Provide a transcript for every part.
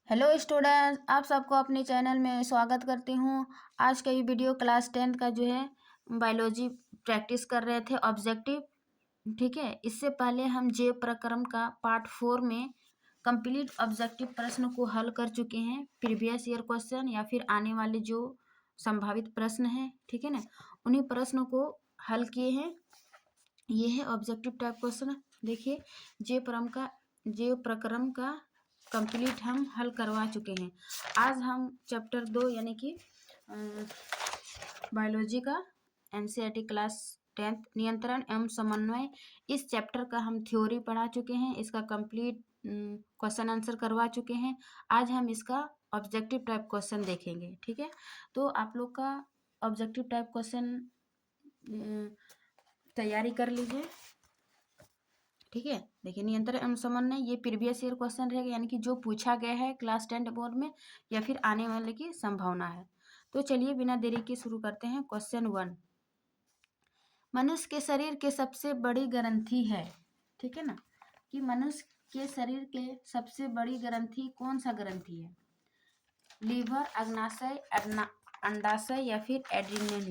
Hello students, आप सबको अपने चैनल में स्वागत करती हूँ। आज का ये वीडियो क्लास 10th का जो है बायोलॉजी प्रैक्टिस कर रहे थे ऑब्जेक्टिव। ठीक है, इससे पहले हम जैव प्रक्रम का पार्ट 4 में कंप्लीट ऑब्जेक्टिव प्रश्न को हल कर चुके हैं। प्रीवियस ईयर क्वेश्चन या फिर आने वाले जो संभावित प्रश्न हैं, ठीक है ना, उन्हीं प्रश्नों को हल किए हैं। ये है ऑब्जेक्टिव टाइप क्वेश्चन। देखिए, जैव प्रक्रम का कंप्लीट हम हल करवा चुके हैं। आज हम चैप्टर 2 यानी कि बायोलॉजी का एनसीईआरटी क्लास 10th नियंत्रण एवं समन्वय, इस चैप्टर का हम थ्योरी पढ़ा चुके हैं। इसका कंप्लीट क्वेश्चन आंसर करवा चुके हैं। आज हम इसका ऑब्जेक्टिव टाइप क्वेश्चन देखेंगे। ठीक है, तो आप लोग का ऑब्जेक्टिव टाइप क्वेश्चन तैयारी कर लीजिए। ठीक है, देखिए, नियंत्रण एवं समन्वय ये प्रीवियस ईयर क्वेश्चन रहेगा, यानी कि जो पूछा गया है क्लास 10 बोर्ड में या फिर आने वाले की संभावना है। तो चलिए बिना देरी के शुरू करते हैं। क्वेश्चन 1, मनुष्य के शरीर के सबसे बड़ी ग्रंथि है। ठीक है ना, कि मनुष्य के शरीर के सबसे बड़ी ग्रंथि कौन सा ग्रंथि है? लीवर, अग्नाशय, अंडाशय या फिर एड्रिनल,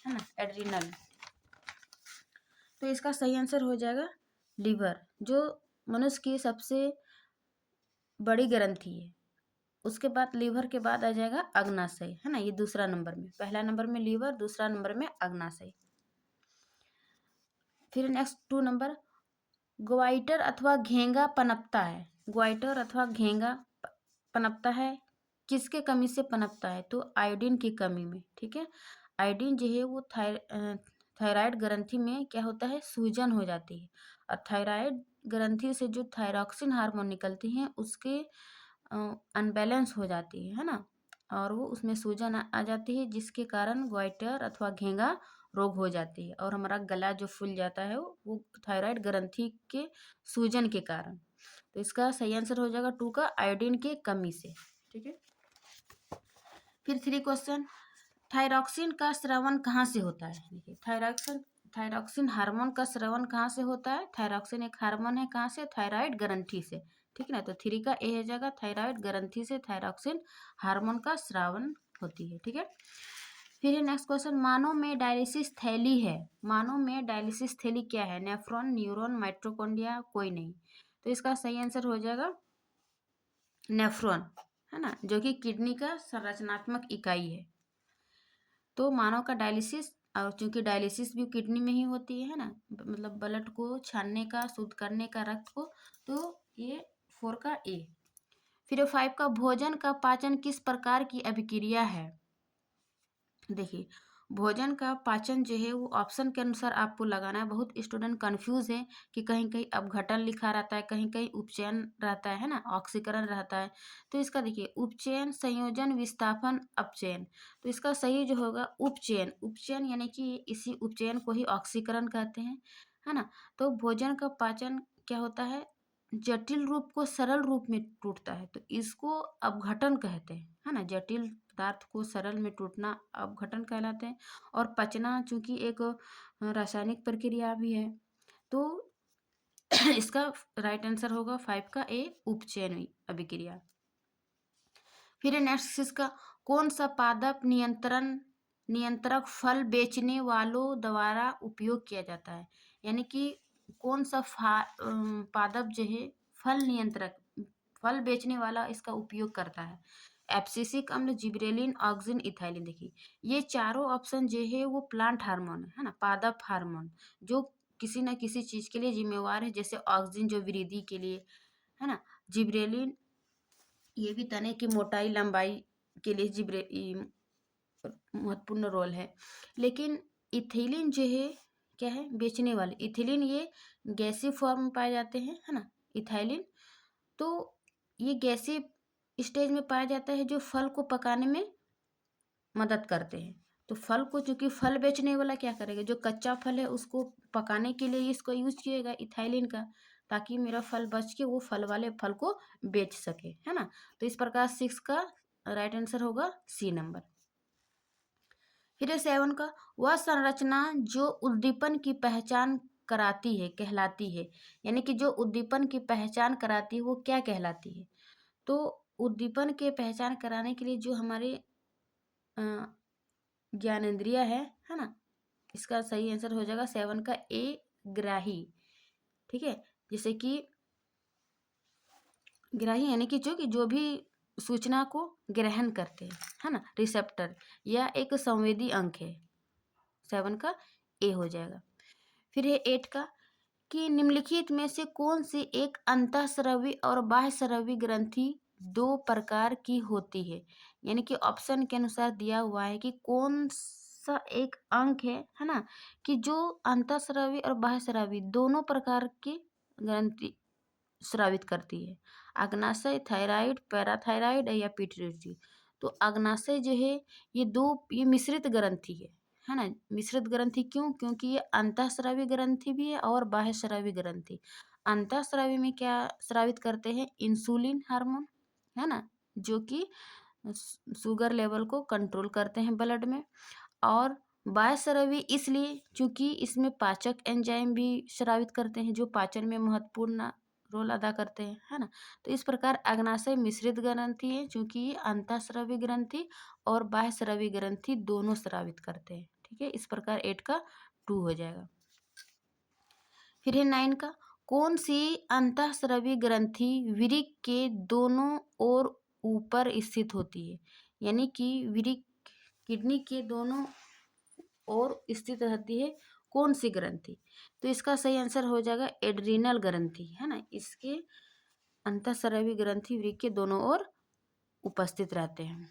है ना, एड्रिनल। तो इसका सही आंसर हो जाएगा लीवर, जो मनुष्य की सबसे बड़ी ग्रंथि है। उसके बाद लीवर के बाद आ जाएगा अग्नाशय, है ना, ये दूसरा नंबर में। पहला नंबर में लीवर, दूसरा नंबर में अग्नाशय। फिर नेक्स्ट 2 नंबर, ग्वाइटर अथवा घेंगा पनपता है। ग्वाइटर अथवा घेंगा पनपता है, किसके कमी से पनपता है? तो आयोडीन की कमी में। ठीक है, आयोडीन जो है वो थायराइड ग्रंथि में क्या होता है? सूजन हो जाती है। और थायराइड ग्रंथि से जो थायरॉक्सिन हार्मोन निकलती हैं उसके अनबैलेंस हो जाती है ना, और वो उसमें सूजन आ जाती है, जिसके कारण ग्वाइटर अथवा घेंगा रोग हो जाती है और हमारा गला जो फूल जाता है वो थायराइड ग्रंथि के सूजन के कारण। तो इसका सही आंसर हो जाएगा 2 का, आयोडीन के कमी से। ठीक है, फिर 3 क्वेश्चन, थायरॉक्सिन का स्रावन कहाँ से होता है? देखिए, थायरॉक्सिन हार्मोन का स्रावन कहाँ से होता है? थायरॉक्सिन एक हार्मोन है, कहाँ से? थायराइड ग्रंथि से। ठीक है ना, तो 3 का ए हो जाएगा, थायराइड ग्रंथि से थायरॉक्सिन हार्मोन का स्रावन होती है। ठीक है, फिर नेक्स्ट क्वेश्चन, मानव में डायलिसिस थैली है। मानव में डायलिसिस थैली क्या है? नेफ्रॉन, न्यूरॉन, माइटोकॉन्ड्रिया, कोई नहीं। तो इसका सही आंसर हो जाएगा नेफ्रॉन, है ना, जो कि किडनी का संरचनात्मक इकाई है। तो मानव का डायलिसिस, और चूंकि डायलिसिस भी किडनी में ही होती है ना, मतलब ब्लड को छानने का, शुद्ध करने का, रक्त को, तो ये 4 का ए। फिर 5 का, भोजन का पाचन किस प्रकार की अभिक्रिया है? देखिए, भोजन का पाचन जो है वो ऑप्शन के अनुसार आपको लगाना है। बहुत स्टूडेंट कंफ्यूज है कि कहीं कहीं अपघटन लिखा रहता है, कहीं कहीं उपचयन रहता है ना, ऑक्सीकरण रहता है। तो इसका देखिए, उपचयन, संयोजन, विस्थापन, अपचयन। तो इसका सही जो होगा उपचयन। उपचयन यानी कि इसी उपचयन को ही ऑक्सीकरण कहते हैं, है ना। तो भोजन का पाचन क्या होता है? जटिल रूप को सरल रूप में टूटता है, तो इसको अपघटन कहते हैं, है ना। जटिल पदार्थ को सरल में टूटना अपघटन कहलाते हैं। और पचना चूंकि एक रासायनिक प्रक्रिया भी है, तो इसका राइट आंसर होगा 5 का ए, उपचयन अभिक्रिया। फिर नेक्स्ट इसका, कौन सा पादप नियंत्रक फल बेचने वालों द्वारा उपयोग किया जाता है? यानी कि कौन सा पादप जो है फल नियंत्रक, फल बेचने वाला इसका उपयोग करता है? एब्सिसिक अम्ल, जिबरेलिन, ऑक्सिन, इथाइलिन। देखिए, ये चारों ऑप्शन जो है वो प्लांट हार्मोन है ना, पादप हार्मोन, जो किसी न किसी चीज के लिए जिम्मेवार है। जैसे ऑक्सिन जो वृद्धि के लिए, है ना। जिबरेलिन ये भी तने की मोटाई लंबाई के लिए महत्वपूर्ण रोल है। लेकिन इथिलीन जो है क्या है? बेचने वाले। इथिलीन ये गैसीय फॉर्म में पाए जाते हैं, है ना, इथाइलिन। तो ये गैसीय स्टेज में पाया जाता है, जो फल को पकाने में मदद करते हैं। तो फल को, चूंकि फल बेचने वाला क्या करेगा? जो कच्चा फल है उसको पकाने के लिए इसको यूज किएगा इथाइलिन का, ताकि मेरा फल बच के वो फल वाले फल को बेच सके, है ना। तो इस प्रकार 6 का राइट आंसर होगा सी नंबर। फिर 7 का, वह संरचना जो उद्दीपन की पहचान कराती है कहलाती है। यानी कि जो उद्दीपन की पहचान कराती है वो क्या कहलाती है? तो उद्दीपन के पहचान कराने के लिए जो हमारे ज्ञानेंद्रिय है ना, इसका सही आंसर हो जाएगा 7 का ए, ग्राही। ठीक है, जैसे कि ग्राही यानी कि जो भी सूचना को ग्रहण करते हैं, है ना, रिसेप्टर, या एक संवेदी अंग है। 7 का ए हो जाएगा। फिर है 8 का कि निम्नलिखित में से कौन सी एक अंतःस्रावी और बाह्यस्रावी ग्रंथि दो प्रकार की होती है। यानी कि ऑप्शन के अनुसार दिया हुआ है कि कौन सा एक अंग है ना, कि जो अंतःस्रावी और बाह्यस्रावी दोनों प्रकार की ग्रंथि स्रावित करती है। अग्नाशय, थायराइड, पैराथायराइड या पिट्यूटरी। तो अग्नाशय जो है ये मिश्रित ग्रंथि है ना। मिश्रित ग्रंथि क्यों? क्योंकि ये अंतःस्रावी ग्रंथि भी है और बाह्यस्रावी ग्रंथि। अंतःस्रावी में क्या स्रावित करते हैं? इंसुलिन हार्मोन, है ना, जो कि शुगर लेवल को कंट्रोल करते हैं ब्लड में। और बाह्यस्रावी इसलिए क्योंकि इसमें पाचक एंजाइम भी स्रावित करते हैं, जो पाचन में महत्वपूर्ण रोल अदा करते हैं, है ना। तो इस प्रकार अग्नाशय मिश्रित ग्रंथि है, क्योंकि ये अंतःस्रावी ग्रंथि और बाह्यस्रावी ग्रंथि दोनों स्रावित करते हैं। ठीक है, इस प्रकार 8 का 2 हो जाएगा। फिर है 9 का कौन सी अंतःस्रावी ग्रंथि वृक्क के दोनों ओर ऊपर स्थित होती है। यानी कि वृक्क किडनी के दोनों ओर स्थित रहती है कौन सी ग्रंथि। तो इसका सही आंसर हो जाएगा एड्रीनल ग्रंथि, है ना। इसके अंतःस्रावी ग्रंथि वृक्क के दोनों ओर उपस्थित रहते हैं।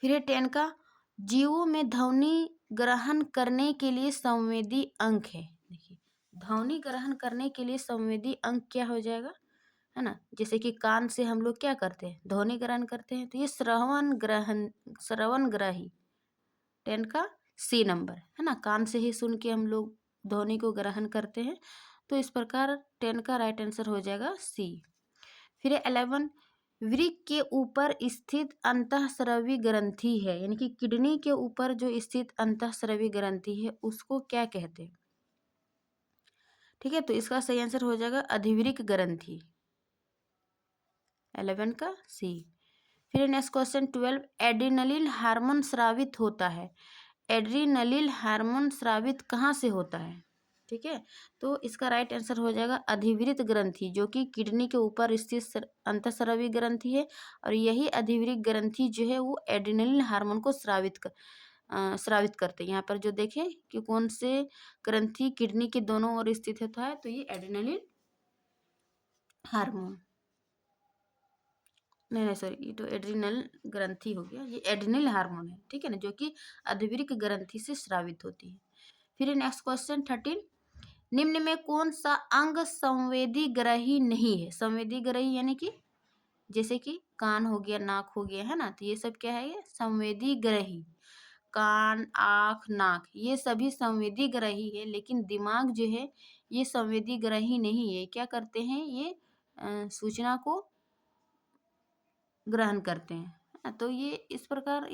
फिर है 10 का जीवों में ध्वनि ग्रहण करने के लिए संवेदी अंग है। देखिए, ध्वनि ग्रहण करने के लिए संवेदी अंग क्या हो जाएगा, है ना। जैसे कि कान से हम लोग क्या करते हैं? ध्वनि ग्रहण करते हैं। तो ये श्रवण ग्राही 10 का सी नंबर, है ना। कान से ही सुन के हम लोग ध्वनि को ग्रहण करते हैं। तो इस प्रकार 10 का राइट आंसर हो जाएगा सी। फिर 11 वृक्क के ऊपर स्थित अंतःस्रावी ग्रंथि है, यानी कि किडनी के ऊपर जो स्थित अंतःस्रावी ग्रंथि है उसको क्या कहते हैं। ठीक है, तो इसका सही आंसर हो जाएगा अधिवृक्क ग्रंथि, 11 का सी। फिर नेक्स्ट क्वेश्चन 12 एड्रिनलिन हार्मोन स्रावित होता है। एड्रिनलिन हार्मोन स्रावित कहाँ से होता है? ठीक है, तो इसका राइट आंसर हो जाएगा अधिवृक्क ग्रंथि, जो कि किडनी के ऊपर स्थित अंतःस्रावी ग्रंथि है। और यही अधिवृक्क ग्रंथि जो है वो एड्रिनलिन हार्मोन को स्रावित करते हैं। यहाँ पर जो देखें कि कौन से ग्रंथि किडनी के दोनों ओर स्थित होता है, तो ये एड्रिनलिन हार्मोन, नहीं सॉरी, ये तो एड्रिनल ग्रंथि हो गया, ये एड्रिनल हार्मोन है। ठीक है ना, जो कि अधिवृक्क ग्रंथि से स्रावित होती है। फिर नेक्स्ट क्वेश्चन 13 निम्न में कौन सा अंग संवेदी ग्रही नहीं है। संवेदी ग्रही यानी कि जैसे कि कान हो गया, नाक हो गया, है ना। तो ये सब क्या है? ये संवेदी ग्रही। कान, आँख, नाक ये सभी संवेदी ग्रही है, लेकिन दिमाग जो है ये संवेदी ग्रही नहीं है। क्या करते हैं? ये सूचना को ग्रहण करते हैं। तो ये इस प्रकार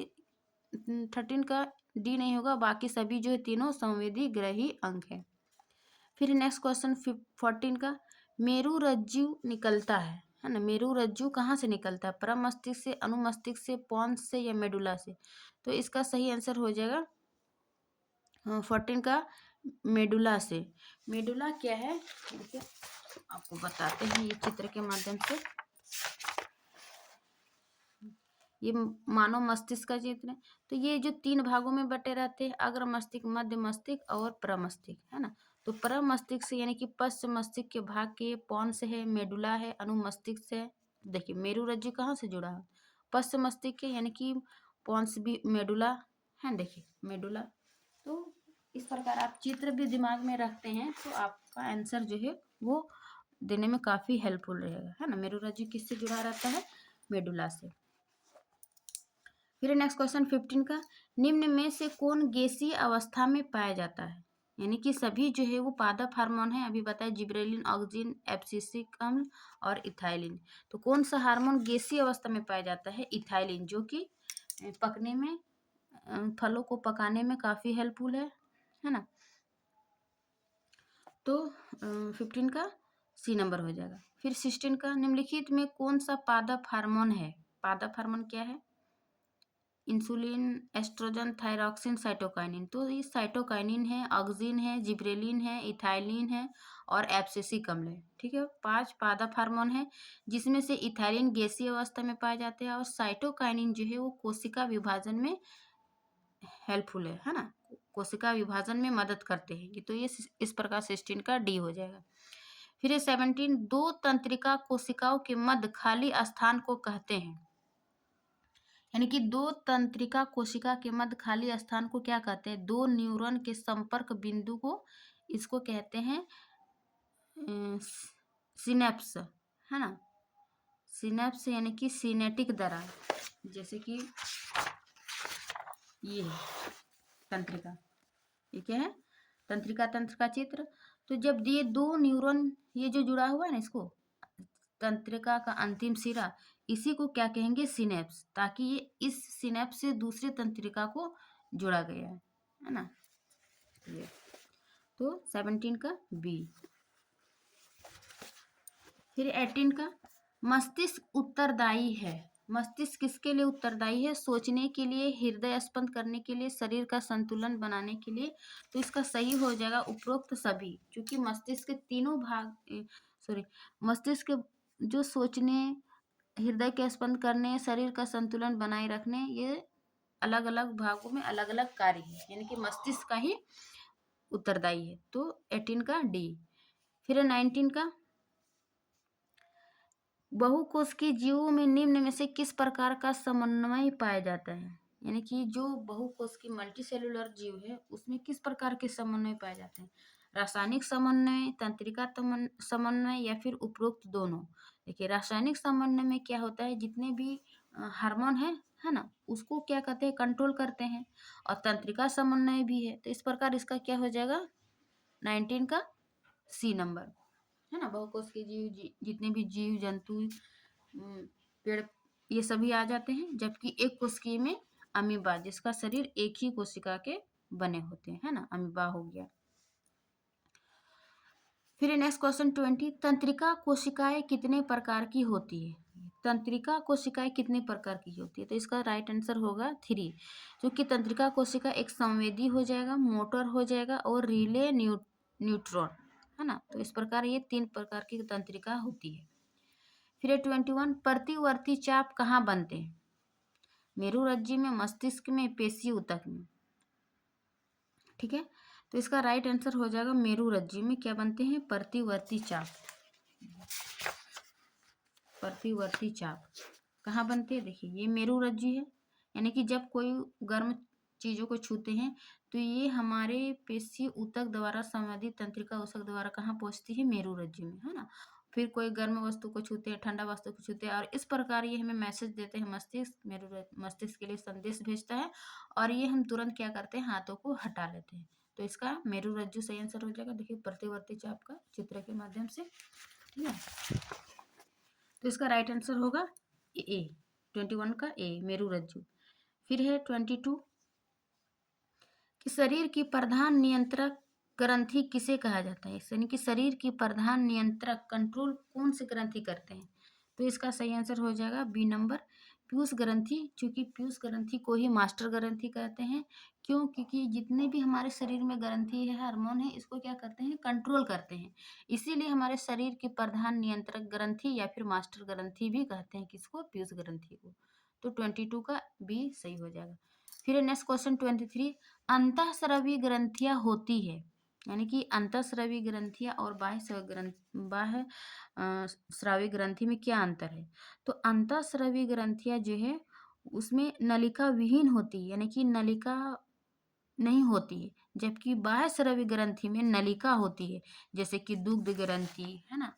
13 का डी नहीं होगा, बाकी सभी जो है तीनों संवेदी ग्रही अंग है। फिर नेक्स्ट क्वेश्चन 14 का मेरु रज्जु निकलता है ना। मेरु रज्जु कहाँ से निकलता है? प्रमस्तिष्क से, अनुमस्तिष्क से, पोन्स से या मेडुला से। तो इसका सही आंसर हो जाएगा 14 का मेडुला से। मेडुला क्या है? देखिए आपको बताते हैं ये चित्र के माध्यम से। ये मानव मस्तिष्क का चित्र है। तो ये जो 3 भागों में बटे रहते हैं, अग्र मस्तिष्क, मध्य मस्तिष्क और प्रमस्तिष्क, है ना। तो प्रमस्तिष्क से यानी कि पश्च मस्तिष्क के भाग के पोन्स है, मेडुला है, अनुमस्तिष्क से। देखिए मेरु रज्जु कहाँ से जुड़ा है? पश्च मस्तिष्क के, यानी कि पोन्स भी मेडुला है। देखिए मेडुला। तो इस प्रकार आप चित्र भी दिमाग में रखते हैं तो आपका आंसर जो है वो देने में काफी हेल्पफुल रहेगा, है ना। मेरु रज्जु किससे जुड़ा रहता है? मेडुला से। फिर नेक्स्ट क्वेश्चन 15 का निम्न में से कौन गैसीय अवस्था में पाया जाता है। यानी कि सभी जो है वो पादप हार्मोन है। अभी बताए जिब्रेलिन, ऑक्सिन, एब्सिसिक अम्ल और इथाइलिन। तो कौन सा हार्मोन गैसीय अवस्था में पाया जाता है? इथाइलिन, जो कि पकने में, फलों को पकाने में काफी हेल्पफुल है ना। तो 15 का सी नंबर हो जाएगा। फिर सिस्टीन का निम्नलिखित में कौन सा पादप हार्मोन है? पादप हार्मोन क्या है? Insulin, oestrogen, thyroxine, cytokinin. तो ये साइटोकाइनिन है, ऑक्सिन है, जिब्रेलिन है, इथाइलिन है और एब्सिसिक अम्ल है। ठीक है, 5 पादप हार्मोन है, जिसमें से इथाइलिन गैसीय अवस्था में पाए जाते हैं और साइटोकाइनिन जो है वो कोशिका विभाजन में हेल्पफुल है ना, कोशिका विभाजन में मदद करते हैं। तो ये इस प्रकार सिस्टीन का डी हो जाएगा। फिर ये 17 दो तंत्रिका कोशिकाओं के मध्य खाली स्थान को कहते हैं, यानी कि दो तंत्रिका कोशिका के मध्य खाली स्थान को क्या कहते हैं? दो न्यूरॉन के संपर्क बिंदु को, इसको कहते हैं सिनेप्स, है ना। सिनेप्स यानी कि सिनेटिक दरार, जैसे कि ये है तंत्रिका, ये क्या है? तंत्रिका तंत्र का चित्र। तो जब ये दो न्यूरॉन ये जो जुड़ा हुआ है ना, इसको तंत्रिका का अंतिम सिरा, इसी को क्या कहेंगे? सिनेप्स, ताकि ये इस सिनेप्स से दूसरी तंत्रिका को जोड़ा गया है ना। ये तो 17 का बी। फिर 18 का मस्तिष्क उत्तरदायी है। मस्तिष्क किसके लिए उत्तरदायी है? सोचने के लिए, हृदय स्पंद करने के लिए, शरीर का संतुलन बनाने के लिए। तो इसका सही हो जाएगा उपरोक्त सभी, क्योंकि मस्तिष्क के तीनों भाग मस्तिष्क जो सोचने, हृदय के स्पंद करने, शरीर का संतुलन बनाए रखने, ये अलग अलग भागों में अलग अलग कार्य है, यानी कि मस्तिष्क का ही उत्तरदायी है। तो 18 का डी। फिर 19 का बहुकोशिकीय जीवों में निम्न में से किस प्रकार का समन्वय पाया जाता है? यानी कि जो बहुकोशिकीय मल्टीसेलुलर जीव है उसमें किस प्रकार के समन्वय पाए जाते हैं? रासायनिक समन्वय, तंत्रिका समन्वय या फिर उपरोक्त दोनों? देखिए, रासायनिक समन्वय में क्या होता है? जितने भी हार्मोन है ना, उसको क्या कहते हैं? कंट्रोल करते हैं। और तंत्रिका समन्वय भी है, तो इस प्रकार इसका क्या हो जाएगा? 19 का सी नंबर, है ना। बहुकोशिकीय जीव, जितने भी जीव जंतु, पेड़, ये सभी आ जाते हैं। जबकि एक कोशिकीय में अमीबा, जिसका शरीर एक ही कोशिका के बने होते हैं, है ना, अमीबा हो गया। फिर नेक्स्ट क्वेश्चन 20 तंत्रिका कोशिकाएं कितने प्रकार की होती है? तंत्रिका कोशिकाएं कितने प्रकार की होती है? तो इसका राइट आंसर होगा 3, क्योंकि तंत्रिका कोशिका एक संवेदी हो जाएगा, मोटर हो जाएगा और रिले न्यूट्रॉन, है ना। तो इस प्रकार ये 3 प्रकार की तंत्रिका होती है। फिर 21 प्रतिवर्ती चाप कहाँ बनते हैं? मेरुरज्जु में, मस्तिष्क में, पेशी ऊतक में। ठीक है, तो इसका राइट आंसर हो जाएगा मेरुरज्जु में क्या बनते हैं? प्रतिवर्ती चाप। प्रतिवर्ती चाप कहाँ बनते हैं? देखिए, ये मेरुरज्जु है, यानी कि जब कोई गर्म चीजों को छूते हैं तो ये हमारे पेशी ऊतक द्वारा संवेदी तंत्रिका ऊतक द्वारा कहाँ पहुंचती है? मेरुरज्जु में, है ना। फिर कोई गर्म वस्तु को छूते हैं, ठंडा वस्तु को छूते हैं, और इस प्रकार ये हमें मैसेज देते हैं। मस्तिष्क के लिए संदेश भेजता है और ये हम तुरंत क्या करते हैं? हाथों को हटा लेते हैं। तो इसका मेरुरज्जु सही आंसर हो जाएगा। देखिए, प्रतिवर्ती चाप का चित्र के माध्यम से, ठीक है। तो इसका राइट आंसर होगा ए, 21 का ए, मेरुरज्जु। फिर है 22 कि शरीर की प्रधान नियंत्रक ग्रंथि किसे कहा जाता है? यानी कि शरीर की प्रधान नियंत्रक, कंट्रोल कौन से ग्रंथि करते हैं? तो इसका सही आंसर हो जाएगा बी नंबर, पीयूष ग्रंथि। क्योंकि पीयूष ग्रंथि को ही मास्टर ग्रंथि कहते हैं। क्यों? क्योंकि जितने भी हमारे शरीर में ग्रंथि है, हार्मोन है, इसको क्या करते हैं? कंट्रोल करते हैं। इसीलिए हमारे शरीर की प्रधान नियंत्रक ग्रंथि या फिर मास्टर ग्रंथि भी कहते हैं किसको? पीयूष ग्रंथि को। तो 22 का बी सही हो जाएगा। फिर नेक्स्ट क्वेश्चन 23 अंतःस्रावी ग्रंथियां होती है, यानी कि अंतःस्रावी ग्रंथियां और बाह्य स्रावी ग्रंथि में क्या अंतर है? तो अंतःस्रावी ग्रंथियां जो है उसमें नलिका विहीन होती है, यानी कि नलिका नहीं होती है। जबकि बाह्य स्रावी ग्रंथि में नलिका होती है, जैसे कि दुग्ध ग्रंथि, है ना,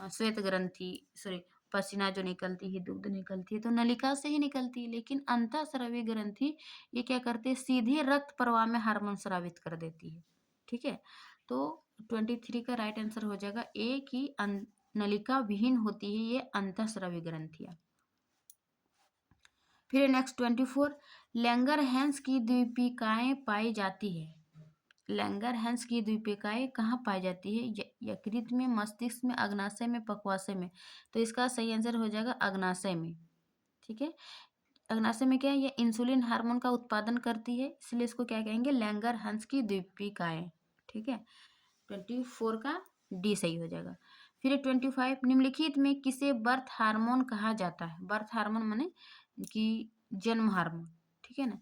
श्वेत ग्रंथि, सॉरी, पसीना जो निकलती है, दुग्ध निकलती है, तो नलिका से ही निकलती है। लेकिन अंतःस्रावी ग्रंथि ये क्या करते हैं? सीधे रक्त प्रवाह में हार्मोन स्रावित कर देती है। ठीक है, तो 23 का राइट आंसर हो जाएगा ए की नलिका विहीन होती है ये अंतःस्रावी ग्रंथियां। फिर नेक्स्ट 24 लैंगरहैंस की द्वीपिकाएं पाई जाती है। लैंगरहैंस की द्वीपिकाएँ कहाँ पाई जाती है? यकृत में, मस्तिष्क में, अग्नाशय में, पक्वाशय में। तो इसका सही आंसर हो जाएगा अग्नाशय में। ठीक है, अग्नाशय में क्या है, ये इंसुलिन हार्मोन का उत्पादन करती है, इसलिए इसको क्या कहेंगे, लैंगरहैंस की द्वीपिकाएँ। ठीक है, 24 का डी सही हो जाएगा। फिर 25, निम्नलिखित में किसे बर्थ हार्मोन कहा जाता है? बर्थ हार्मोन माने कि जन्म हार्मोन। ठीक है ना,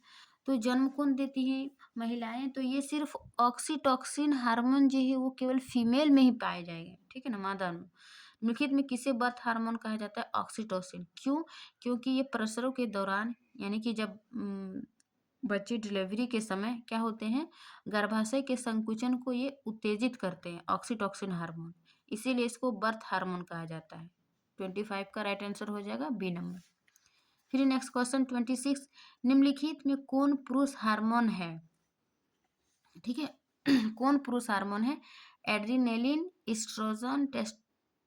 तो जन्म कौन देती है? महिलाएं। तो ये सिर्फ ऑक्सीटोसिन हार्मोन जो है वो केवल फीमेल में ही पाए जाएंगे। ठीक है ना, मादा में। निम्नलिखित में किसे बर्थ हार्मोन कहा जाता है? ऑक्सीटोसिन। क्यों? क्योंकि ये प्रसव के दौरान, यानी कि जब बच्चे डिलीवरी के समय क्या होते हैं, गर्भाशय के संकुचन को ये उत्तेजित करते हैं, ऑक्सीटोसिन हार्मोन, इसीलिए इसको बर्थ हार्मोन कहा जाता है। 25 का राइट आंसर हो जाएगा बी नंबर। फिर नेक्स्ट क्वेश्चन 26, निम्नलिखित में कौन पुरुष हार्मोन है? ठीक है, कौन पुरुष हार्मोन है? एड्रीनेलिन, एस्ट्रोजन,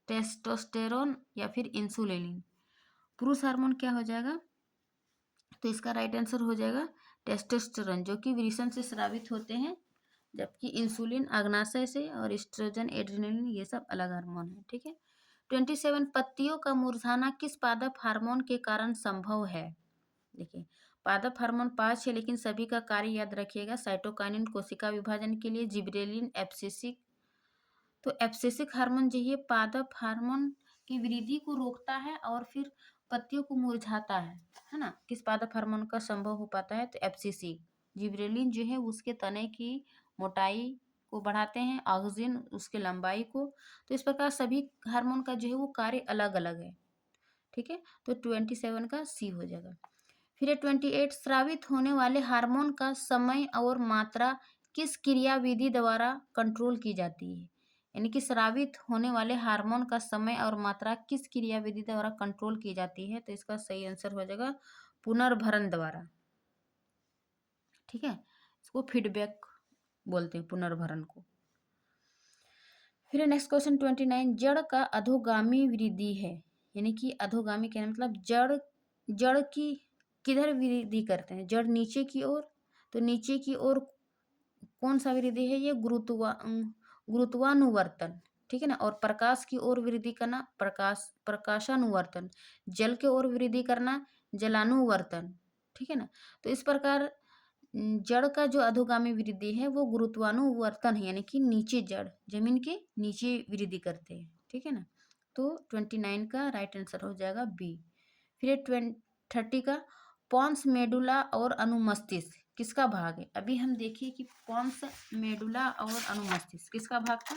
टेस्टोस्टेरोन या फिर इंसुलिन। पुरुष हार्मोन क्या हो जाएगा? तो इसका राइट आंसर हो जाएगा टेस्टोस्टेरोन, जो कि वृषण से स्रावित होते हैं, जबकि इंसुलिन अग्नाशय से और एस्ट्रोजन, एड्रेनलिन ये सब अलग हार्मोन है। ठीक है, 27, पत्तियों का मुरझाना किस पादप हार्मोन के कारण संभव है? देखिए, पादप हार्मोन 5 है, लेकिन सभी का कार्य याद रखिएगा। साइटोकाइनिन कोशिका विभाजन के लिए, जिबरेलिन एब्सिसिक। तो एब्सिसिक हार्मोन जो है पादप हार्मोन की वृद्धि को रोकता है और फिर पत्तियों को मुरझाता है ना। किस पादप हार्मोन का संभव हो पाता है? तो एब्सिसिक। जिबरेलिन जो है उसके तने की मोटाई को बढ़ाते हैं, ऑक्सिन उसके लंबाई को। तो इस प्रकार सभी हार्मोन का जो है वो कार्य अलग अलग है। ठीक है, तो 27 का सी हो जाएगा। फिर 28, स्रावित होने वाले हार्मोन का समय और मात्रा किस क्रियाविधि द्वारा कंट्रोल की जाती है? यानी कि स्रावित होने वाले हार्मोन का समय और मात्रा किस क्रियाविधि द्वारा कंट्रोल की जाती है? तो इसका सही आंसर हो जाएगा पुनर्भरण द्वारा। ठीक है, इसको फीडबैक बोलते हैं, पुनर्भरण को। फिर नेक्स्ट क्वेश्चन 29, जड़ का अधोगामी वृद्धि है, यानी कि अधोगामी कहने मतलब जड़ की किधर वृद्धि करते हैं? जड़ नीचे की ओर। तो नीचे की ओर कौन सा वृद्धि है? ये गुरुत्वानुवर्तन। ठीक है ना, और प्रकाश की ओर वृद्धि करना प्रकाशानुवर्तन, जल के ओर वृद्धि करना जलानुवर्तन। ठीक है ना, तो इस प्रकार जड़ का जो अधोगामी वृद्धि है वो गुरुत्वानुवर्तन है, यानी कि नीचे जड़ जमीन के नीचे वृद्धि करते हैं। ठीक है ना, तो 29 का राइट आंसर हो जाएगा बी। फिर 30 का पॉन्स मेडुला और अनुमस्तिष्क किसका भाग है? अभी हम देखिए कि पॉन्स मेडुला और अनुमस्तिष्क किसका भाग था।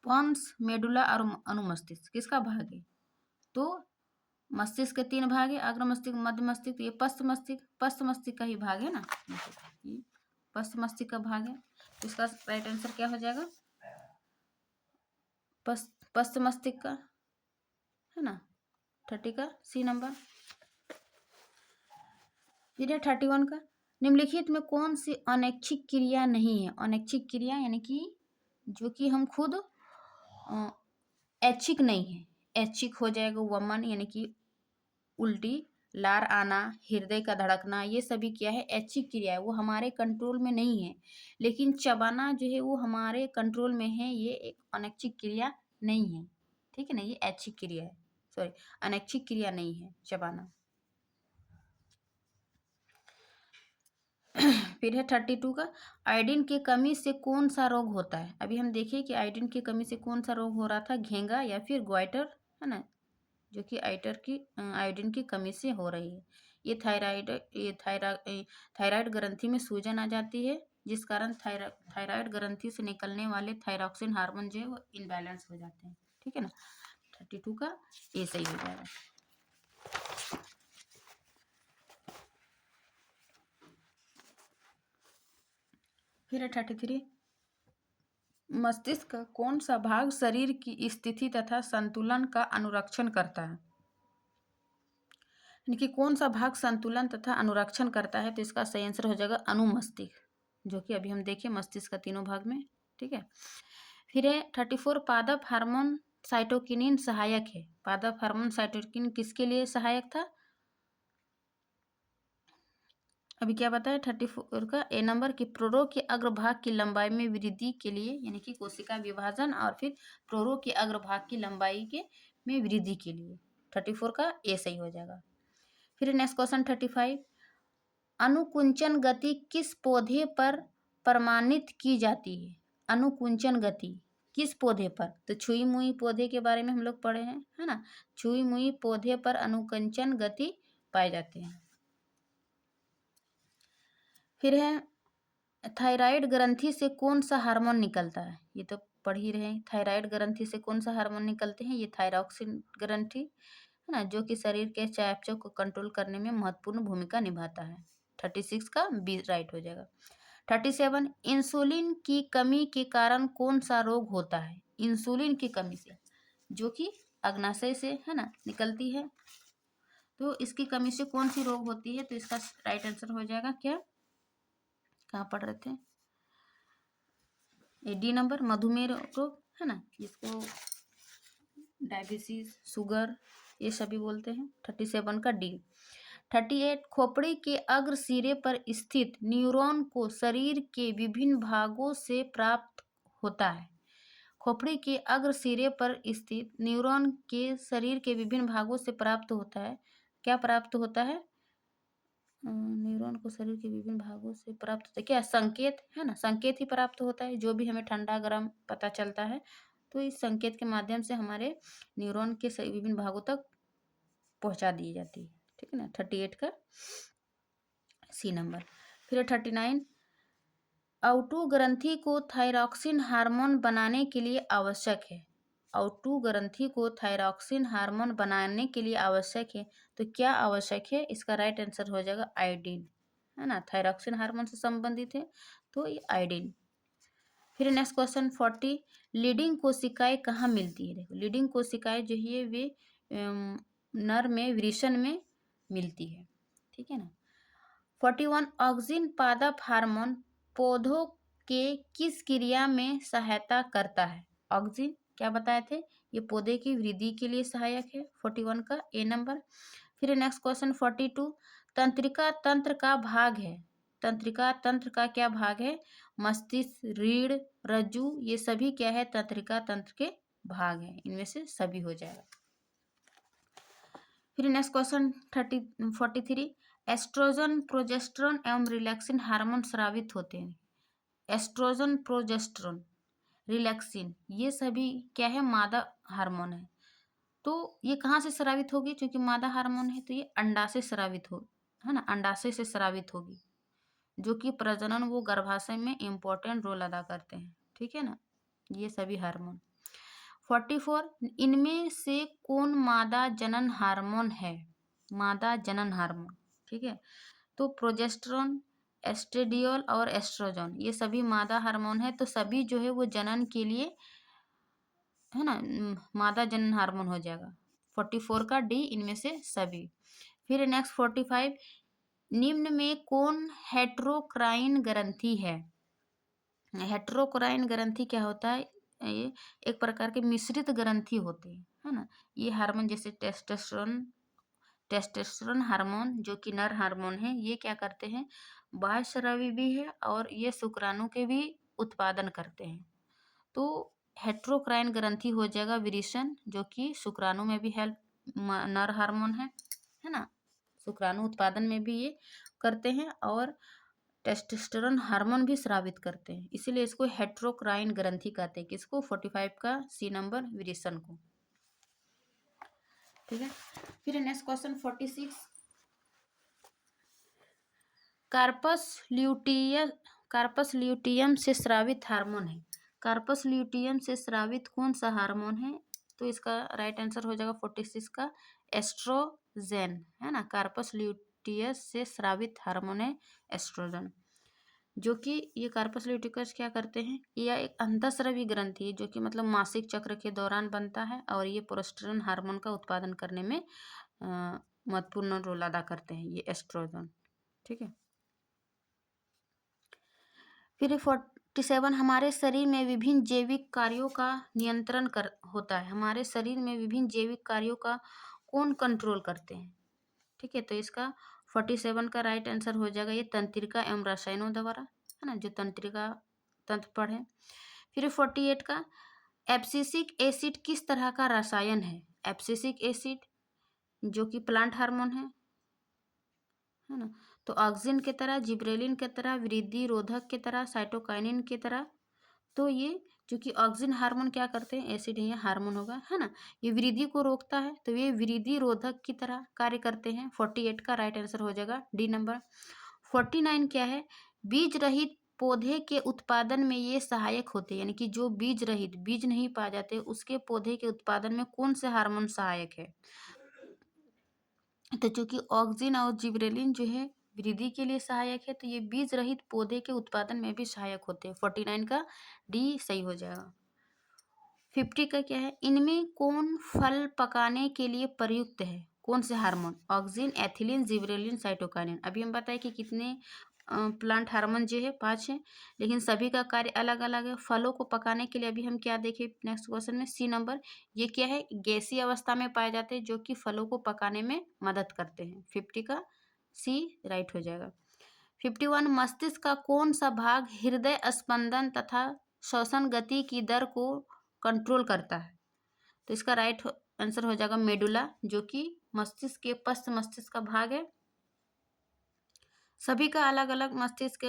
पॉन्स मेडुला और अनुमस्तिष्क किसका भाग है? तो मस्तिष्क के 3 भाग है, अग्र मस्तिष्क, मध्य मस्तिष्क, ये पश्च मस्तिष्क का ही भाग है ना, ये पश्च मस्तिष्क का भाग है। तो इसका राइट आंसर क्या हो जाएगा? पश्च मस्तिष्क का है ना, 30 का सी नंबर। फिर 31 का, निम्नलिखित में कौन सी अनैच्छिक क्रिया नहीं है? अनैच्छिक क्रिया यानी कि जो कि हम खुद ऐच्छिक नहीं है। ऐच्छिक हो जाएगा वमन, यानी कि उल्टी, लार आना, हृदय का धड़कना, ये सभी क्या है? ऐच्छिक क्रिया है, वो हमारे कंट्रोल में नहीं है। लेकिन चबाना जो है वो हमारे कंट्रोल में है, ये एक अनैच्छिक क्रिया नहीं है। ठीक है ना, ये ऐच्छिक क्रिया है, सॉरी अनैच्छिक क्रिया नहीं है चबाना। फिर है 32 का, आयोडीन की कमी से कौन सा रोग होता है? अभी हम देखिए कि आयोडीन की कमी से कौन सा रोग हो रहा था, घेंगा या फिर ग्वाइटर, है ना, जो कि आयोडीन की कमी से हो रही है। ये थायराइड ग्रंथि में सूजन आ जाती है, जिस कारण थायराइड ग्रंथि से निकलने वाले थायरॉक्सिन हार्मोन जो है वो इनबैलेंस हो जाते हैं। ठीक है ना, 32 का ए सही हो जाएगा। फिर है 33, मस्तिष्क का कौन सा भाग शरीर की स्थिति तथा संतुलन का अनुरक्षण करता है? यानी कि कौन सा भाग संतुलन तथा अनुरक्षण करता है? तो इसका सही आंसर हो जाएगा अनुमस्तिष्क, जो कि अभी हम देखें मस्तिष्क का तीनों भाग में। ठीक है, फिर है 34, पादप हार्मोन साइटोकिनिन सहायक है। पादप हार्मोन साइटोकिनिन किसके लिए सहायक था? अभी क्या बताया 34 का ए नंबर कि प्रोरो के अग्रभाग की लंबाई में वृद्धि के लिए, यानी कि कोशिका विभाजन और फिर प्रोरो के अग्रभाग की लंबाई के में वृद्धि के लिए 34 का ए सही हो जाएगा। फिर नेक्स्ट क्वेश्चन 35, अनुकुंचन गति किस पौधे पर प्रमाणित की जाती है? अनुकुंचन गति किस पौधे पर? तो छुई मुई पौधे के बारे में हम लोग पढ़े हैं, है ना। छुई मुई पौधे पर अनुकुंचन गति पाए जाते हैं। फिर है थायराइड ग्रंथि से कौन सा हार्मोन निकलता है? ये तो पढ़ ही रहे हैं। थायराइड ग्रंथि से कौन सा हार्मोन निकलते हैं? ये थायरॉक्सिन ग्रंथि है ना, जो कि शरीर के चयापचय को कंट्रोल करने में महत्वपूर्ण भूमिका निभाता है। 36 का बी राइट हो जाएगा। 37, इंसुलिन की कमी के कारण कौन सा रोग होता है? इंसुलिन की कमी से, जो कि अग्नाशय से है ना निकलती है, तो इसकी कमी से कौन सी रोग होती है? तो इसका राइट आंसर हो जाएगा क्या, कहाँ पढ़ रहे थे, डी नंबर, मधुमेह रोग है ना, जिसको डायबिटीज, शुगर ये सभी बोलते हैं। 37 का डी। 38, खोपड़ी के अग्र सिरे पर स्थित न्यूरॉन को शरीर के विभिन्न भागों से प्राप्त होता है। खोपड़ी के अग्र सिरे पर स्थित न्यूरॉन के शरीर के विभिन्न भागों से प्राप्त होता है। क्या प्राप्त होता है? न्यूरॉन को शरीर के विभिन्न भागों से प्राप्त होता है क्या? संकेत है ना, संकेत ही प्राप्त होता है। जो भी हमें ठंडा गर्म पता चलता है तो इस संकेत के माध्यम से हमारे न्यूरॉन के विभिन्न भागों तक पहुंचा दी जाती है। ठीक है ना, 38 का सी नंबर। फिर 39, आउटू ग्रंथि को थायरॉक्सिन हार्मोन बनाने के लिए आवश्यक है। आउटू ग्रंथि को थायरॉक्सिन हार्मोन बनाने के लिए आवश्यक है, तो क्या आवश्यक है? इसका राइट आंसर हो जाएगा आयोडीन, है ना। थायरॉक्सिन हार्मोन से संबंधित है तो ये आयोडीन। फिर नेक्स्ट क्वेश्चन 40, लीडिंग कोशिकाएं कहाँ मिलती है? देखो, लीडिंग कोशिकाएं जो है वे नर में वृषण में मिलती है। ठीक है ना। 41, ऑक्सिन पादप हार्मोन पौधों के किस क्रिया में सहायता करता है? ऑक्सिन क्या बताए थे? ये पौधे की वृद्धि के लिए सहायक है। 41 का ए नंबर। फिर नेक्स्ट क्वेश्चन 42, तंत्रिका तंत्र का भाग है। तंत्रिका तंत्र का क्या भाग है? मस्तिष्क, रीढ़, रज्जु, ये सभी क्या है? तंत्रिका तंत्र के भाग है। इनमें से सभी हो जाएगा। फिर नेक्स्ट क्वेश्चन 43, एस्ट्रोजन, प्रोजेस्टेरोन एवं रिलैक्सिन हार्मोन स्रावित होते हैं। एस्ट्रोजन, प्रोजेस्टेरोन, रिलैक्सिन, ये सभी क्या है? मादा हार्मोन है। तो ये कहाँ से स्रावित होगी? क्योंकि मादा हार्मोन है तो ये अंडाशय से स्रावित हो, है ना, अंडाशय से स्रावित होगी, जो कि प्रजनन वो गर्भाशय में इम्पोर्टेंट रोल अदा करते हैं। ठीक है ना, ये सभी हार्मोन। 44, इनमें से कौन मादा जनन हार्मोन है? मादा जनन हार्मोन, ठीक है, तो प्रोजेस्टेरोन, एस्ट्रेडियोल और एस्ट्रोजन, ये सभी मादा हार्मोन है, तो सभी जो है वो जनन के लिए, है ना, मादा जनन हार्मोन हो जाएगा। 44 का डी, इनमें से सभी। फिर नेक्स्ट 45, निम्न में कौन हेट्रोक्राइन ग्रंथि है? हेट्रोक्राइन ग्रंथि क्या होता है? ये एक प्रकार के मिश्रित ग्रंथि होते हैं, है ना। ये हार्मोन जैसे टेस्टोस्टेरोन हार्मोन जो कि नर हार्मोन है, ये क्या करते हैं? बाह्यस्रावी भी है और ये शुक्राणु के भी उत्पादन करते हैं। तो हेट्रोक्राइन ग्रंथि हो जाएगा विरिशन, जो कि शुक्राणु में भी हेल्प, नर हार्मोन है ना, शुक्राणु उत्पादन में भी ये करते हैं और टेस्टोस्टेरोन हार्मोन भी स्रावित करते हैं, इसीलिए इसको हेट्रोक्राइन ग्रंथि कहते हैं। किसको? 45 का सी नंबर, विरिशन को। ठीक है। फिर नेक्स्ट क्वेश्चन 46, कार्पस ल्यूटियम से स्रावित हार्मोन है। कार्पस ल्यूटियम से स्रावित कौन सा हार्मोन है? तो इसका राइट आंसर हो जाएगा 46 का एस्ट्रोजेन, है ना। कार्पस ल्यूटियस से स्रावित हार्मोन है एस्ट्रोजन, जो कि ये कार्पस ल्यूटिकस क्या करते हैं? यह एक अंतःस्रावी ग्रंथि है, जो कि मतलब मासिक चक्र के दौरान बनता है और ये प्रोस्टेरोन हार्मोन का उत्पादन करने में महत्वपूर्ण रोल अदा करते हैं, ये एस्ट्रोजन। ठीक है। फिर 47, हमारे शरीर में विभिन्न जैविक कार्यों का नियंत्रण कर होता है। हमारे शरीर में विभिन्न जैविक कार्यों का कौन कंट्रोल करते हैं? ठीक है, तो इसका 47 का राइट आंसर हो जाएगा ये तंत्रिका एवं रसायनों द्वारा, है ना, जो तंत्रिका तंत्र पढ़े। फिर 48 का एब्सिसिक एसिड किस तरह का रसायन है? एब्सिसिक एसिड जो कि प्लांट हार्मोन है ना, तो ऑक्सिन की तरह, जिब्रेलिन की तरह, वृद्धि रोधक की तरह, साइटोकाइनिन की तरह। तो ये जो कि ऑक्सिन हार्मोन क्या करते हैं, एसिड है हार्मोन होगा, है ना, ये वृद्धि को रोकता है तो ये वृद्धि रोधक की तरह कार्य करते हैं। 48 का राइट आंसर हो जाएगा डी नंबर। 49 क्या है? बीज रहित पौधे के उत्पादन में ये सहायक होते हैं, यानी कि जो बीज रहित, बीज नहीं पाए जाते, उसके पौधे के उत्पादन में कौन से हार्मोन सहायक है? तो चूंकि ऑक्सिन और जिब्रेलिन जो है वृद्धि के लिए सहायक है, तो ये बीज रहित पौधे के उत्पादन में भी सहायक होते हैं। 49 का डी सही हो जाएगा। 50 का क्या है? इनमें कौन फल पकाने के लिए प्रयुक्त है? कौन से hormone? Auxin, ethylene, gibberellin, cytokinin. अभी हम बताए कि कितने प्लांट हार्मोन जो है 5 है, लेकिन सभी का कार्य अलग अलग है। फलों को पकाने के लिए अभी हम क्या देखें नेक्स्ट क्वेश्चन में, सी नंबर। ये क्या है? गैसीय अवस्था में पाए जाते हैं जो कि फलों को पकाने में मदद करते हैं। 50 का सी राइट हो जाएगा। 51 मस्तिष्क का कौन सा भाग हृदय स्पंदन तथा श्वसन गति की दर को कंट्रोल करता है? तो इसका राइट आंसर हो जाएगा मेडुला, जो कि मस्तिष्क के पश्च मस्तिष्क का भाग है। सभी का अलग अलग मस्तिष्क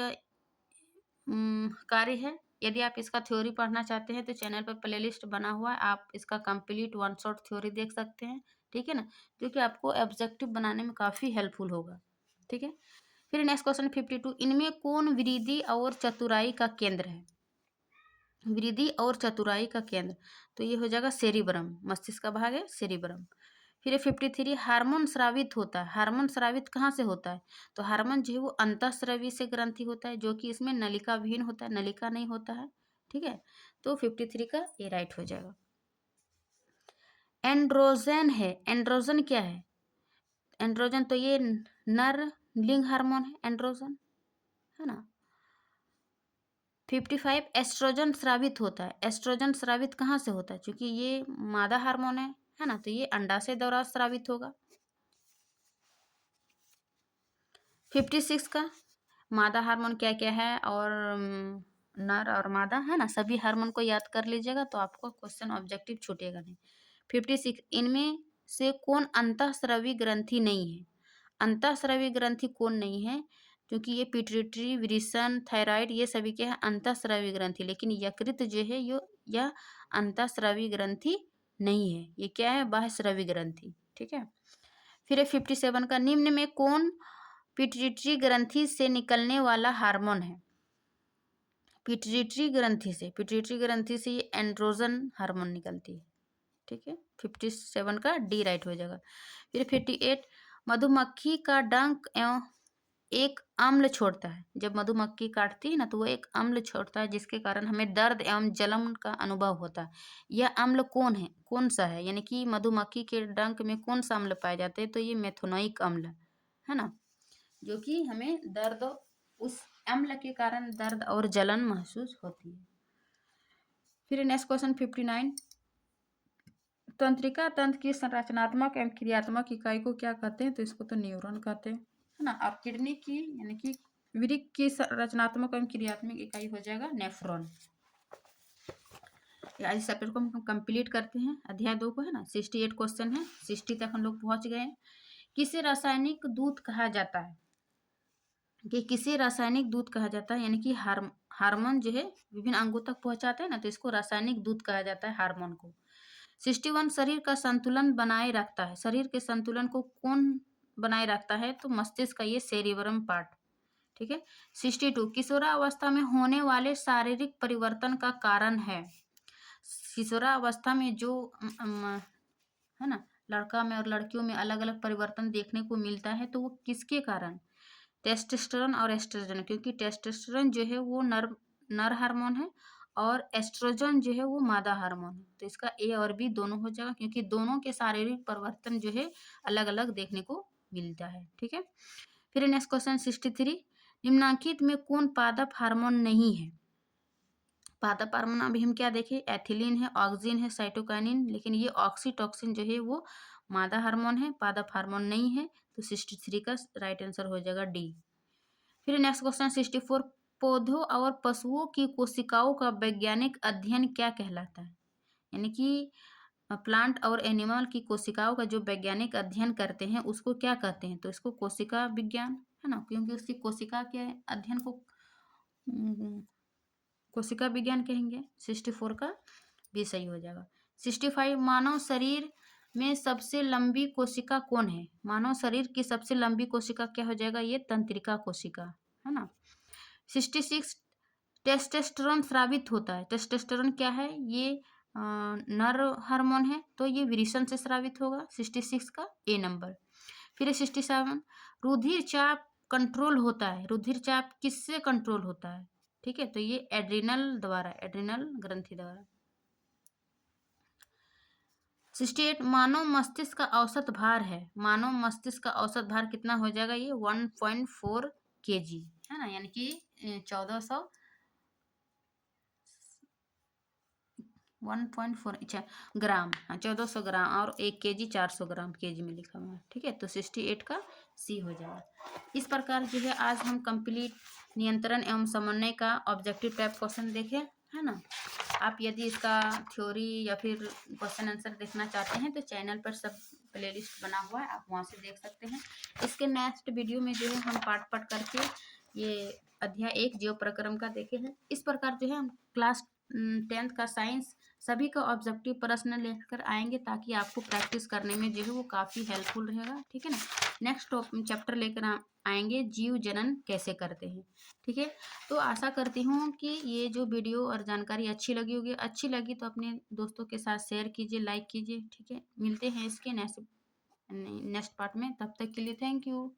कार्य है। यदि आप इसका थ्योरी पढ़ना चाहते हैं तो चैनल पर प्लेलिस्ट बना हुआ है, आप इसका कंप्लीट वन शॉट थ्योरी देख सकते हैं, ठीक है ना, जो कि आपको ऑब्जेक्टिव बनाने में काफ़ी हेल्पफुल होगा, ठीक है। फिर नेक्स्ट क्वेश्चन 52, इनमें कौन वृद्धि और चतुराई का केंद्र है? वृद्धि और चतुराई का केंद्र, तो ये हो जाएगा सेरिब्रम, मस्तिष्क का भाग है सेरिब्रम। फिर 53 हार्मोन स्रावित होता है। हार्मोन स्रावित कहाँ से होता है? तो हार्मोन जो है वो अंतःस्रावी से ग्रंथि होता है, जो कि इसमें नलिका विहीन होता है, नलिका नहीं होता है, ठीक है। तो 53 का ये राइट हो जाएगा। एंड्रोजन है, एंड्रोजन क्या है? एंड्रोजन तो ये नर लिंग हार्मोन है एंड्रोजन, है ना। 55 एस्ट्रोजन स्रावित होता है। एस्ट्रोजन स्रावित कहाँ से होता है? क्योंकि ये मादा हार्मोन है ना, तो ये अंडाशय द्वारा स्रावित होगा। 56 का मादा हार्मोन क्या क्या है और नर और मादा, है ना, सभी हार्मोन को याद कर लीजिएगा तो आपको क्वेश्चन ऑब्जेक्टिव छूटेगा नहीं। 56 इनमें से कौन अंतःस्रावी ग्रंथि नहीं है? अंतःस्रावी ग्रंथि कौन नहीं है? क्योंकि ये पिट्यूटरी, वृषण, थायराइड ये सभी क्या है? अंतःस्रावी ग्रंथि, लेकिन यकृत जो है यह अंतःस्रावी ग्रंथि नहीं है, ये क्या है? बाह्यस्रावी ग्रंथि, ठीक है। फिर 57 का निम्न में कौन पिट्यूटरी ग्रंथि से निकलने वाला हार्मोन है? पिट्यूटरी ग्रंथि से ये एंड्रोजन हार्मोन निकलती है, ठीक है। 57 का डी राइट हो जाएगा। फिर 58 मधुमक्खी का डंक एवं एक अम्ल छोड़ता है। जब मधुमक्खी काटती है ना तो वो एक अम्ल छोड़ता है, जिसके कारण हमें दर्द एवं जलन का अनुभव होता है। यह अम्ल कौन है? कौन सा है? यानी कि मधुमक्खी के डंक में कौन सा अम्ल पाए जाते हैं? तो ये मेथोनोइक अम्ल है ना, जो कि हमें दर्द, उस अम्ल के कारण दर्द और जलन महसूस होती है। फिर नेक्स्ट क्वेश्चन 59 तंत्रिका तंत्र की संरचनात्मक एवं क्रियात्मक इकाई को क्या कहते हैं? तो इसको तो न्यूरॉन कहते हैं, है ना। और किडनी की यानी कि वृक्क की रचनात्मक एवं क्रियात्मक इकाई हो जाएगा नेफ्रॉन। इस चैप्टर को हम कंप्लीट करते हैं, अध्याय 2 को, है ना। 68 क्वेश्चन है, 60 तक हम लोग पहुंच गए हैं। किसे रासायनिक दूत कहा जाता है? कि किसे रासायनिक दूत कहा जाता है, यानी कि हार्मोन जो है विभिन्न अंगों तक पहुंचाता है ना, तो इसको रासायनिक दूत कहा जाता है हार्मोन को। 61 शरीर का संतुलन बनाए रखता है। शरीर के संतुलन को कौन बनाए रखता है? तो मस्तिष्क का ये सेरिब्रम पार्ट, ठीक है। 62 किशोरावस्था में होने वाले शारीरिक परिवर्तन का कारण है। किशोरावस्था में जो है ना, लड़का में और लड़कियों में अलग अलग परिवर्तन देखने को मिलता है, तो वो किसके कारण? टेस्टोस्टेरोन और एस्ट्रोजन, क्योंकि टेस्टोस्टेरोन जो है वो नर हार्मोन है और एस्ट्रोजन जो है वो मादा हार्मोन है। तो इसका ए और बी दोनों हो जाएगा, क्योंकि दोनों के शारीरिक परिवर्तन जो है अलग अलग देखने को मिलता है, ठीक है। फिर नेक्स्ट क्वेश्चन 63 निम्नलिखित में कौन पादप हार्मोन नहीं है? पादप हार्मोन अभी हम क्या देखें, एथिलीन है, ऑक्सिन है, साइटोकाइनिन, लेकिन ये ऑक्सीटॉक्सिन जो है वो मादा हार्मोन है, पादप हार्मोन नहीं है। तो 63 का राइट आंसर हो जाएगा डी। फिर नेक्स्ट क्वेश्चन 64, पौधों और पशुओं की कोशिकाओं का वैज्ञानिक अध्ययन क्या कहलाता है? यानी कि प्लांट और एनिमल की कोशिकाओं का जो वैज्ञानिक अध्ययन करते हैं उसको क्या कहते हैं? तो इसको कोशिका विज्ञान, है ना, क्योंकि उसकी कोशिका के अध्ययन को कोशिका विज्ञान कहेंगे। 64 का भी सही हो जाएगा। 65, मानव शरीर में सबसे लंबी कोशिका कौन है? मानव शरीर की सबसे लंबी कोशिका क्या हो जाएगा? ये तंत्रिका कोशिका, है ना। 66, टेस्टोस्टेरोन स्रावित होता है। टेस्टोस्टेरोन क्या है? ये नर हार्मोन है, तो ये वृषण से स्रावित होगा। 66 का ए नंबर। फिर 67, रुधिर चाप कंट्रोल होता है। रुधिर चाप किससे कंट्रोल होता है? ठीक है, तो ये एड्रिनल द्वारा, एड्रिनल ग्रंथि द्वारा। 68, मानव मस्तिष्क का औसत भार है। मानव मस्तिष्क का औसत भार कितना हो जाएगा? ये 1.4 kg, है ना, यानी कि 1400 1.4 अच्छा ग्राम, हाँ 1400 ग्राम, और 1 kg 400 ग्राम, kg में लिखा हुआ है। ठीक है, तो 68 का सी हो जाएगा। इस प्रकार जो है आज हम कंप्लीट नियंत्रण एवं समन्वय का ऑब्जेक्टिव टाइप क्वेश्चन देखे, है ना। आप यदि इसका थ्योरी या फिर क्वेश्चन आंसर देखना चाहते हैं तो चैनल पर सब प्लेलिस्ट बना हुआ है, आप वहाँ से देख सकते हैं। इसके नेक्स्ट वीडियो में जो है हम पार्ट पार्ट करके ये अध्याय 1 जीव प्रक्रम का देखे हैं। इस प्रकार जो है हम क्लास 10th का साइंस सभी का ऑब्जेक्टिव प्रश्न लेकर आएंगे, ताकि आपको प्रैक्टिस करने में जो है वो काफ़ी हेल्पफुल रहेगा। ठीक है ना। नेक्स्ट चैप्टर लेकर आएंगे, जीव जनन कैसे करते हैं। ठीक है, तो आशा करती हूँ कि ये जो वीडियो और जानकारी अच्छी लगी होगी। अच्छी लगी तो अपने दोस्तों के साथ शेयर कीजिए, लाइक कीजिए। ठीक है, मिलते हैं इसके नेक्स्ट पार्ट में, तब तक के लिए थैंक यू।